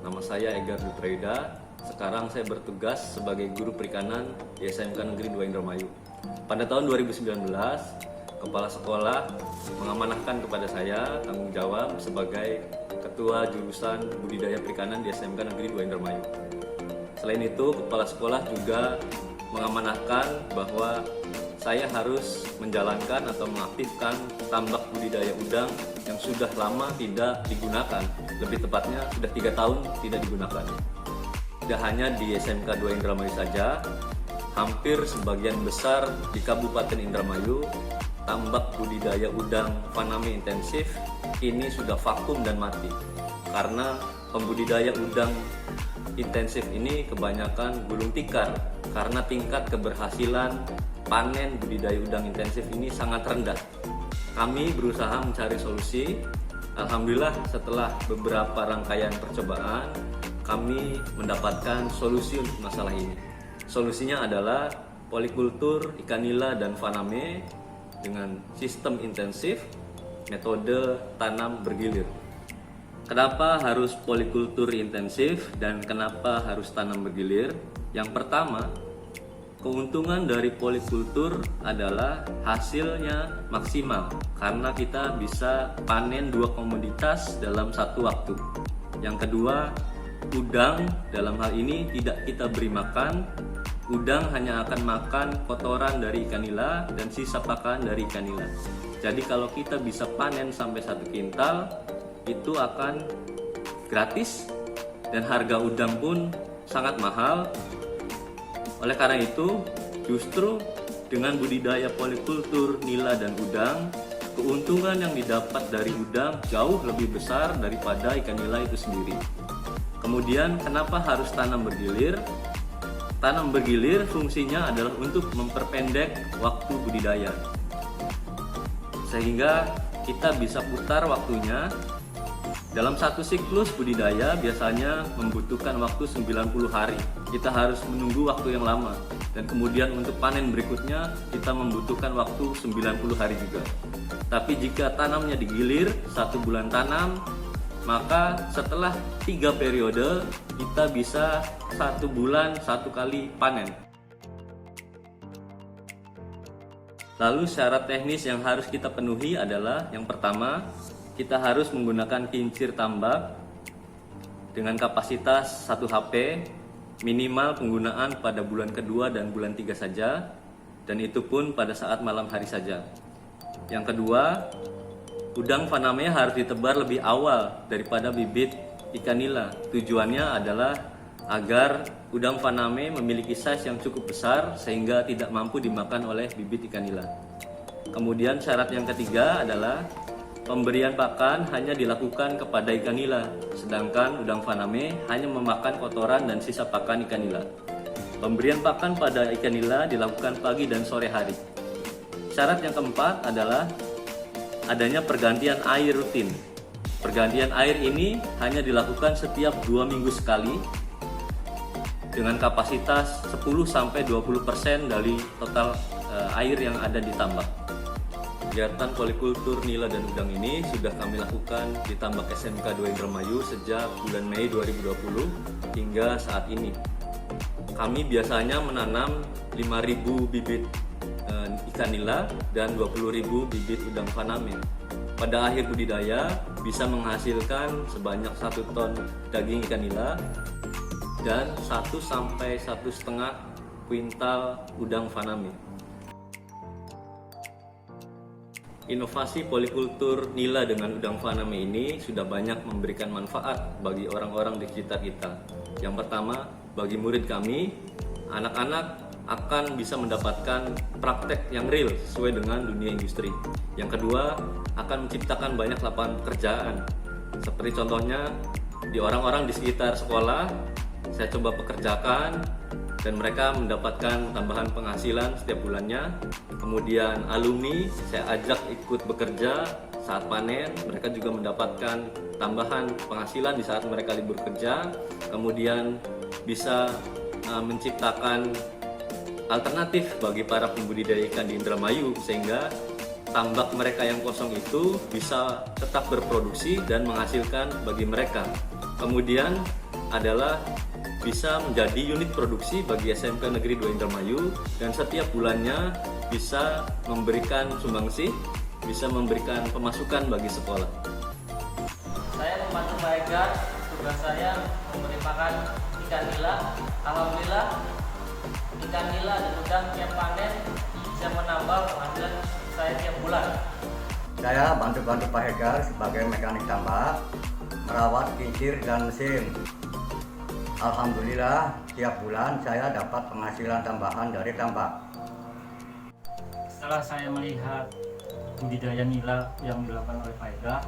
nama saya Egar Dutraida. Sekarang saya bertugas sebagai guru perikanan di SMK Negeri 2 Indramayu. Pada tahun 2019, Kepala Sekolah mengamanahkan kepada saya tanggung jawab sebagai Ketua Jurusan Budidaya Perikanan di SMK Negeri 2 Indramayu. Selain itu, Kepala Sekolah juga mengamanahkan bahwa saya harus menjalankan atau mengaktifkan tambak budidaya udang yang sudah lama tidak digunakan. Lebih tepatnya sudah 3 tahun tidak digunakan. Tidak hanya di SMK 2 Indramayu saja, hampir sebagian besar di Kabupaten Indramayu, tambak budidaya udang faname intensif ini sudah vakum dan mati. Karena pembudidaya udang intensif ini kebanyakan gulung tikar, karena tingkat keberhasilan panen budidaya udang intensif ini sangat rendah. Kami berusaha mencari solusi. Alhamdulillah setelah beberapa rangkaian percobaan, kami mendapatkan solusi untuk masalah ini. Solusinya adalah polikultur ikan nila dan faname dengan sistem intensif, metode tanam bergilir. Kenapa harus polikultur intensif dan kenapa harus tanam bergilir? Yang pertama, keuntungan dari polikultur adalah hasilnya maksimal karena kita bisa panen 2 komoditas dalam satu waktu. Yang kedua, udang dalam hal ini tidak kita beri makan. Udang hanya akan makan kotoran dari ikan nila dan sisa pakan dari ikan nila. Jadi kalau kita bisa panen sampai 1 kintal, itu akan gratis dan harga udang pun sangat mahal. Oleh karena itu, justru dengan budidaya polikultur nila dan udang, keuntungan yang didapat dari udang jauh lebih besar daripada ikan nila itu sendiri. Kemudian, kenapa harus tanam bergilir? Tanam bergilir fungsinya adalah untuk memperpendek waktu budidaya, sehingga kita bisa putar waktunya. Dalam satu siklus budidaya biasanya membutuhkan waktu 90 hari. Kita harus menunggu waktu yang lama. Dan kemudian untuk panen berikutnya kita membutuhkan waktu 90 hari juga. Tapi jika tanamnya digilir, 1 bulan tanam, maka setelah 3 periode kita bisa 1 bulan 1 kali panen. Lalu syarat teknis yang harus kita penuhi adalah yang pertama, kita harus menggunakan kincir tambak dengan kapasitas 1 HP, minimal penggunaan pada bulan kedua dan bulan 3 saja, dan itu pun pada saat malam hari saja. Yang kedua, udang faname harus ditebar lebih awal daripada bibit ikan nila. Tujuannya adalah agar udang faname memiliki size yang cukup besar sehingga tidak mampu dimakan oleh bibit ikan nila. Kemudian syarat yang ketiga adalah pemberian pakan hanya dilakukan kepada ikan nila, sedangkan udang faname hanya memakan kotoran dan sisa pakan ikan nila. Pemberian pakan pada ikan nila dilakukan pagi dan sore hari. Syarat yang keempat adalah adanya pergantian air rutin. Pergantian air ini hanya dilakukan setiap 2 minggu sekali dengan kapasitas 10-20% dari total air yang ada di tambak. Kegiatan polikultur nila dan udang ini sudah kami lakukan di tambak SMK 2 Indramayu sejak bulan Mei 2020 hingga saat ini. Kami biasanya menanam 5.000 bibit ikan nila dan 20.000 bibit udang faname. Pada akhir budidaya bisa menghasilkan sebanyak 1 ton daging ikan nila dan 1-1,5 kuintal udang faname. Inovasi polikultur nila dengan udang faname ini sudah banyak memberikan manfaat bagi orang-orang di sekitar kita. Yang pertama, bagi murid kami, anak-anak akan bisa mendapatkan praktek yang real sesuai dengan dunia industri. Yang kedua, akan menciptakan banyak lapangan pekerjaan. Seperti contohnya, di orang-orang di sekitar sekolah, saya coba pekerjakan dan mereka mendapatkan tambahan penghasilan setiap bulannya. Kemudian alumni saya ajak ikut bekerja saat panen, mereka juga mendapatkan tambahan penghasilan di saat mereka libur kerja. Kemudian bisa menciptakan alternatif bagi para pembudidaya ikan di Indramayu sehingga tambak mereka yang kosong itu bisa tetap berproduksi dan menghasilkan bagi mereka. Kemudian adalah bisa menjadi unit produksi bagi SMK Negeri 2 Indramayu dan setiap bulannya bisa memberikan sumbangsih, bisa memberikan pemasukan bagi sekolah. Saya membantu Pak Egar, tugas saya memberi makan ikan nila. Alhamdulillah ikan nila dan udang tiap panen bisa menambah penghasilan saya tiap bulan. Saya bantu-bantu Pak Egar sebagai mekanik tambak, merawat kincir dan mesin. Alhamdulillah tiap bulan saya dapat penghasilan tambahan dari tambak. Setelah saya melihat budidaya nila yang dilakukan oleh Pak Egar,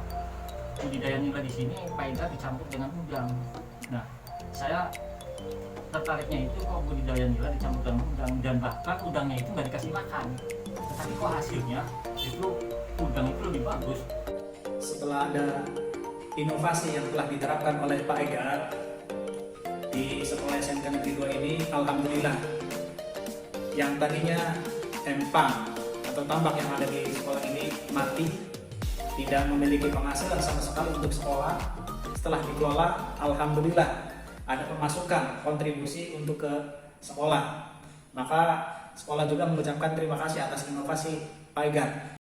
budidaya nila di sini Pak Egar dicampur dengan udang. Nah, saya tertariknya itu kok budidaya nila dicampur dengan udang, dan bahkan udangnya itu nggak dikasih makan, tapi kok hasilnya itu udang itu lebih bagus. Setelah ada inovasi yang telah diterapkan oleh Pak Egar di sekolah SMK Negeri 2 ini, alhamdulillah yang tadinya empang atau tambak yang ada di sekolah ini mati, tidak memiliki penghasilan sama sekali untuk sekolah, setelah dikelola alhamdulillah ada pemasukan kontribusi untuk ke sekolah. Maka sekolah juga mengucapkan terima kasih atas inovasi Pak Egar.